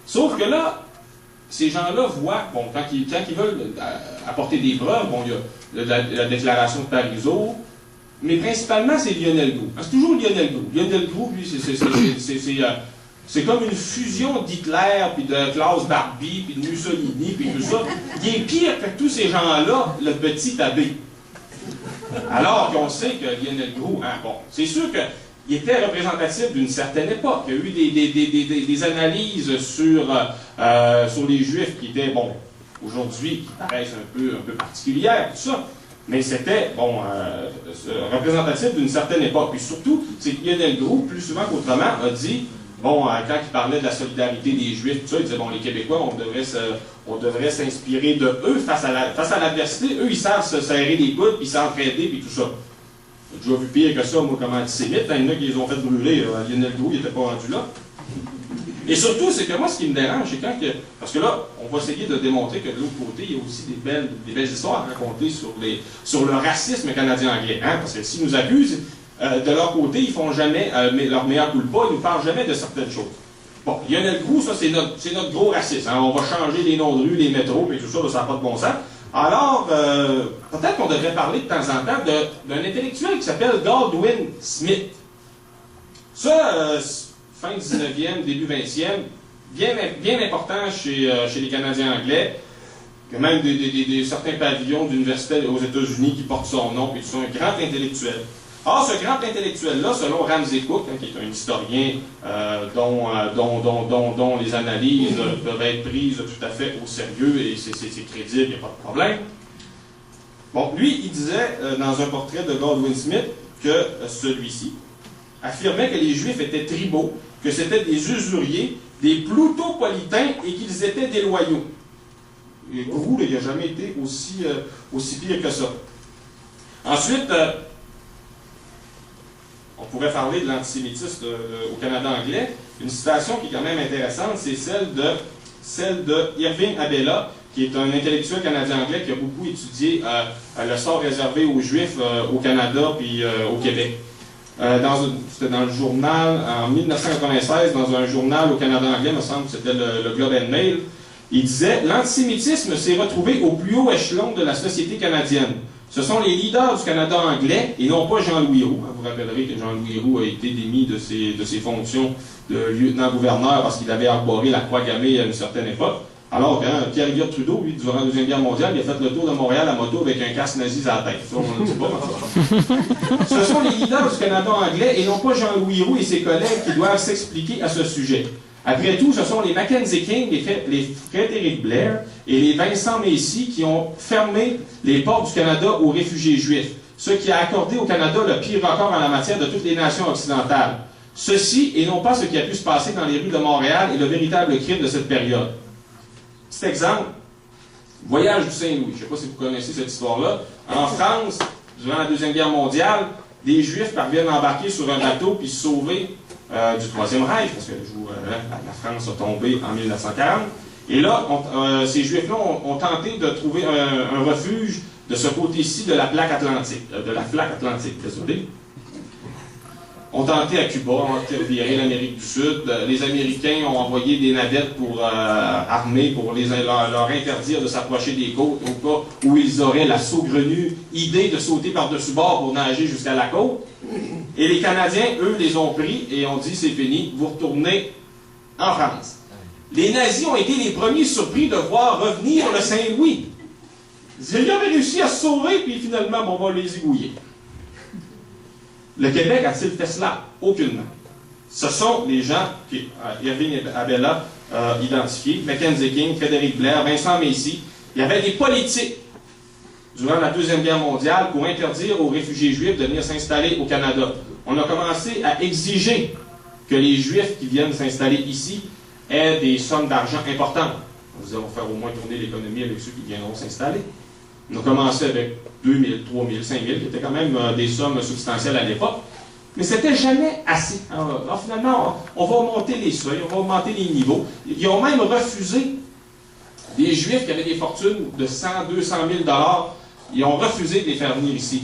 souvent. Sauf que là, ces gens-là voient, bon, quand ils veulent apporter des preuves, bon, il y a la déclaration de Parizeau, mais principalement, c'est Lionel Groulx. C'est toujours Lionel Groulx. Lionel Groulx, lui, c'est comme une fusion d'Hitler, puis de Klaus Barbie, puis de Mussolini, puis tout ça. Il est pire que tous ces gens-là, le petit abbé. Alors qu'on sait que Lionel Groulx, hein, bon, c'est sûr qu'il était représentatif d'une certaine époque. Il y a eu des analyses sur les Juifs qui étaient, bon, aujourd'hui, qui paraissent un peu particulières, tout ça. Mais c'était, bon, représentatif d'une certaine époque. Puis surtout, c'est que Lionel Groulx, plus souvent qu'autrement, a dit, bon, quand il parlait de la solidarité des Juifs, tout ça, il disait, bon, les Québécois, on devrait s'inspirer de eux face à l'adversité. Eux, ils savent se serrer les coudes, puis s'entraider, puis tout ça. J'ai déjà vu pire que ça, moi, comme antisémite. Il y en a qui les ont fait brûler. Lionel Groulx, il n'était pas rendu là. Et surtout, c'est que moi, ce qui me dérange, c'est quand que... Parce que là, on va essayer de démontrer que de l'autre côté, il y a aussi des belles histoires à raconter sur le racisme canadien-anglais. Hein? Parce que s'ils nous accusent, de leur côté, ils font jamais leur meilleur culpa, ils nous parlent jamais de certaines choses. Bon, Lionel Groulx, ça, c'est notre gros racisme. Hein? On va changer les noms de rues, les métros, et tout ça, ça n'a pas de bon sens. Alors, peut-être qu'on devrait parler de temps en temps d'un intellectuel qui s'appelle Goldwin Smith. Ça, fin 19e, début 20e, bien important chez les Canadiens anglais. Il y a même certains pavillons d'universités aux États-Unis qui portent son nom, et qui sont un grand intellectuel. Or, ce grand intellectuel-là, selon Ramsey Cook, hein, qui est un historien dont les analyses peuvent être prises tout à fait au sérieux, et c'est crédible, il n'y a pas de problème. Bon, lui, il disait, dans un portrait de Goldwin Smith, que celui-ci affirmait que les Juifs étaient tribaux, que c'était des usuriers, des plutopolitains et qu'ils étaient déloyaux. Et Groulx, il n'a jamais été aussi pire que ça. Ensuite, on pourrait parler de l'antisémitisme au Canada anglais. Une citation qui est quand même intéressante, c'est celle de Irving Abella, qui est un intellectuel canadien-anglais qui a beaucoup étudié le sort réservé aux Juifs au Canada puis au Québec. C'était dans le journal, en 1996, dans un journal au Canada anglais, il me semble que c'était le Globe and Mail, il disait « L'antisémitisme s'est retrouvé au plus haut échelon de la société canadienne. Ce sont les leaders du Canada anglais, et non pas Jean-Louis Roux. » Vous vous rappellerez que Jean-Louis Roux a été démis de ses fonctions de lieutenant-gouverneur parce qu'il avait arboré la croix gammée à une certaine époque. Alors, quand Pierre-Éliott Trudeau, lui, durant la Deuxième Guerre mondiale, il a fait le tour de Montréal à moto avec un casque nazi à la tête. Ça, on ne le dit pas. Ce sont les leaders du Canada anglais et non pas Jean-Louis Roux et ses collègues qui doivent s'expliquer à ce sujet. Après tout, ce sont les Mackenzie King, les Frédéric Blair et les Vincent Macy qui ont fermé les portes du Canada aux réfugiés juifs, ce qui a accordé au Canada le pire record en la matière de toutes les nations occidentales. Ceci, et non pas ce qui a pu se passer dans les rues de Montréal, est le véritable crime de cette période. Petit exemple, voyage du Saint-Louis. Je ne sais pas si vous connaissez cette histoire-là. En France, durant la Deuxième Guerre mondiale, des Juifs parviennent à embarquer sur un bateau puis se sauver du Troisième Reich, parce que la France a tombé en 1940. Et là, ces Juifs-là ont tenté de trouver un refuge de ce côté-ci de la plaque atlantique. Désolé. Ont tenté à Cuba, ont reviré l'Amérique du Sud. Les Américains ont envoyé des navettes pour armer, pour leur interdire de s'approcher des côtes, au cas où ils auraient la saugrenue idée de sauter par-dessus bord pour nager jusqu'à la côte. Et les Canadiens, eux, les ont pris et ont dit, c'est fini, vous retournez en France. Les nazis ont été les premiers surpris de voir revenir le Saint-Louis. Ils avaient réussi à se sauver, puis finalement, bon, on va les égouiller. Le Québec a-t-il fait cela? Aucunement. Ce sont les gens qui Irving Abella a identifiés, Mackenzie King, Frédéric Blair, Vincent Macy. Il y avait des politiques durant la Deuxième Guerre mondiale pour interdire aux réfugiés juifs de venir s'installer au Canada. On a commencé à exiger que les Juifs qui viennent s'installer ici aient des sommes d'argent importantes. On disait, on va faire au moins tourner l'économie avec ceux qui viendront s'installer. On a commencé avec 2 000, 3 000, 5 000, qui étaient quand même des sommes substantielles à l'époque. Mais c'était jamais assez. Alors finalement, on va augmenter les seuils, on va augmenter les niveaux. Ils ont même refusé des Juifs qui avaient des fortunes de 100, 200 000 $. Ils ont refusé de les faire venir ici.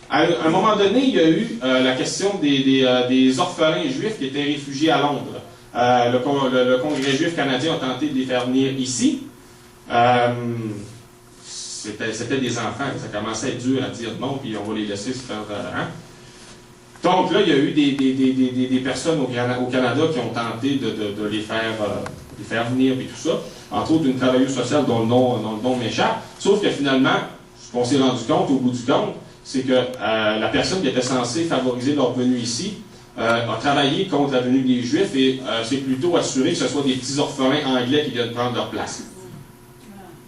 À un moment donné, il y a eu la question des orphelins juifs qui étaient réfugiés à Londres. le Congrès juif canadien a tenté de les faire venir ici. C'était des enfants, ça commençait à être dur à dire non, puis on va les laisser se faire... hein? Donc là, il y a eu des personnes au Canada qui ont tenté de les faire venir et tout ça, entre autres une travailleuse sociale dont le nom m'échappe, sauf que finalement, ce qu'on s'est rendu compte au bout du compte, c'est que la personne qui était censée favoriser leur venue ici a travaillé contre la venue des Juifs et s'est plutôt assuré que ce soit des petits orphelins anglais qui viennent prendre leur place.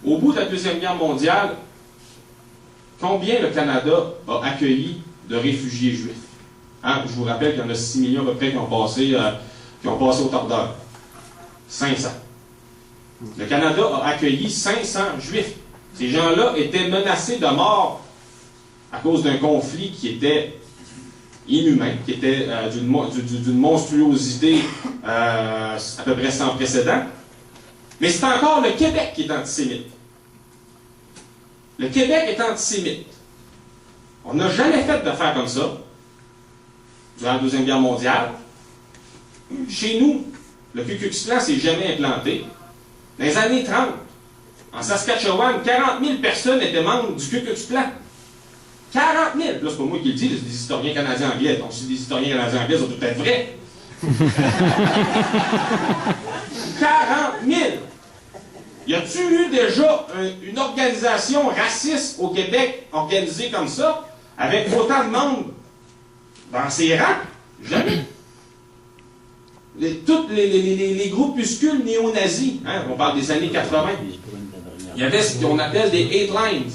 Au bout de la Deuxième Guerre mondiale, combien le Canada a accueilli de réfugiés juifs? Hein? Je vous rappelle qu'il y en a 6 millions à peu près qui ont passé au tordeur. 500. Le Canada a accueilli 500 juifs. Ces gens-là étaient menacés de mort à cause d'un conflit qui était inhumain, qui était d'une monstruosité à peu près sans précédent. Mais c'est encore le Québec qui est antisémite. Le Québec est antisémite. On n'a jamais fait d'affaires comme ça durant la Deuxième Guerre mondiale. Chez nous, le Ku Klux Klan ne s'est jamais implanté. Dans les années 30, en Saskatchewan, 40 000 personnes étaient membres du Ku Klux Klan. 40 000! Là, c'est pas moi qui le dis, c'est des historiens canadiens anglais. Donc, si des historiens canadiens anglais, ça doit être vrai. 40 000! Y a-t-il eu déjà une organisation raciste au Québec organisée comme ça, avec autant de membres dans ses rangs? Jamais. Tous les groupuscules néo-nazis, hein, on parle des années 80, il y avait ce qu'on appelle des hate lines.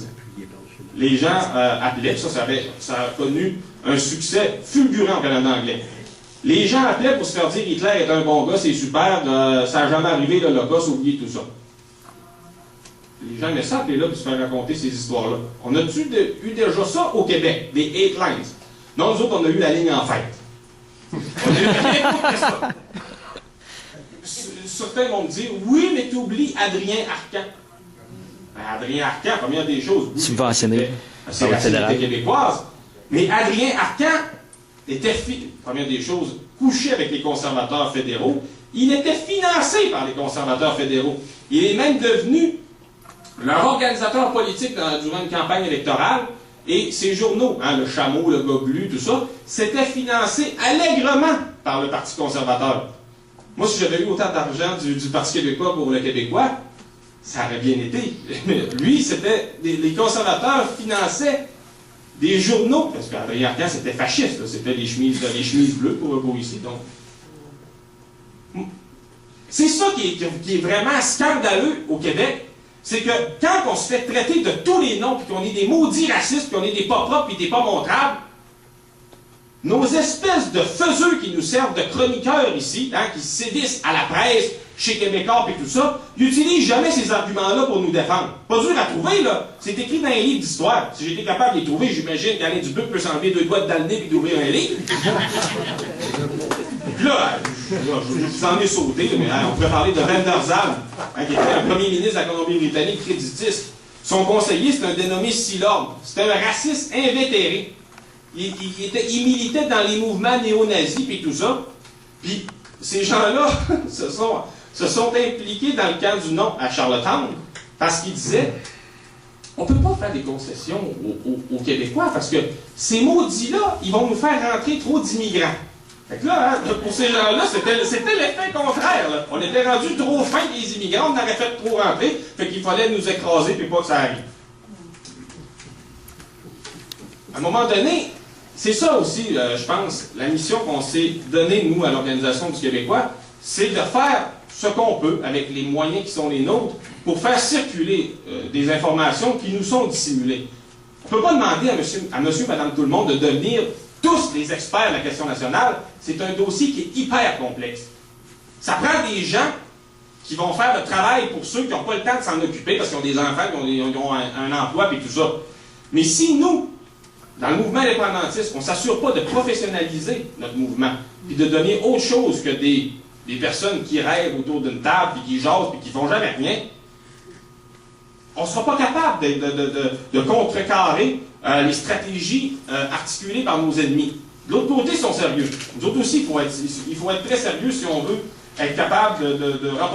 Les gens appelaient, ça a connu un succès fulgurant au Canada anglais. Les gens appelaient pour se faire dire Hitler est un bon gars, c'est super, ça n'a jamais arrivé, l'Holocauste, oubliez tout ça. Les gens aimaient ça appeler là pour se faire raconter ces histoires-là. On a-tu eu déjà ça au Québec, des hate lines? Non, nous autres, on a eu la ligne en fête. On a eu rien que ça. Certains vont me dire, oui, mais tu oublies Adrien Arcan. Ben, Adrien Arcan, première des choses, oui, subventionné c'est la société québécoise, mais Adrien Arcan était, première des choses, couché avec les conservateurs fédéraux. Il était financé par les conservateurs fédéraux. Il est même devenu leur organisateur politique durant une campagne électorale. Et ces journaux, hein, le Chameau, le Gobelu, tout ça, c'était financé allègrement par le Parti conservateur. Moi, si j'avais eu autant d'argent du Parti québécois pour le Québécois, ça aurait bien été. Lui, c'était les conservateurs finançaient des journaux, parce qu'Adrien Arcan, c'était fasciste, c'était les chemises bleues pour ici. Donc, c'est ça qui est vraiment scandaleux au Québec. C'est que quand on se fait traiter de tous les noms, puis qu'on est des maudits racistes, puis qu'on est des pas propres, puis des pas montrables, nos espèces de faiseux qui nous servent de chroniqueurs ici, hein, qui sévissent à la presse, chez Québécois, et tout ça, ils n'utilisent jamais ces arguments-là pour nous défendre. Pas dur à trouver, là. C'est écrit dans un livre d'histoire. Si j'étais capable de les trouver, j'imagine qu'Alain Dubuc peut s'enlever 2 doigts dans le nez et d'ouvrir un livre. Là, je vous en ai sauté, mais hein, on pourrait parler de Renderzal, hein, qui était un premier ministre de la Colombie-Britannique créditiste. Son conseiller, c'est un dénommé Silord. C'était un raciste invétéré. Il militait dans les mouvements néo-nazis et tout ça. Puis ces gens-là se sont impliqués dans le camp du non à Charlottetown parce qu'ils disaient on ne peut pas faire des concessions aux Québécois parce que ces maudits-là, ils vont nous faire rentrer trop d'immigrants. Fait que là, hein, pour ces gens-là, c'était l'effet contraire. Là. On était rendu trop fin des immigrants, on aurait fait trop rentrer, fait qu'il fallait nous écraser puis pas que ça arrive. À un moment donné, c'est ça aussi, je pense, la mission qu'on s'est donnée, nous, à l'Organisation du Québécois, c'est de faire ce qu'on peut, avec les moyens qui sont les nôtres, pour faire circuler des informations qui nous sont dissimulées. On ne peut pas demander à monsieur, madame, tout le monde de devenir tous les experts de la question nationale. C'est un dossier qui est hyper complexe. Ça prend des gens qui vont faire le travail pour ceux qui n'ont pas le temps de s'en occuper parce qu'ils ont des enfants, qui ont un emploi et tout ça. Mais si nous, dans le mouvement indépendantiste, on ne s'assure pas de professionnaliser notre mouvement et de donner autre chose que des personnes qui rêvent autour d'une table, puis qui jasent, puis qui ne font jamais rien, on ne sera pas capable de contrecarrer les stratégies articulées par nos ennemis. De l'autre côté, ils sont sérieux. Nous autres aussi, il faut être très sérieux si on veut être capable de rapporter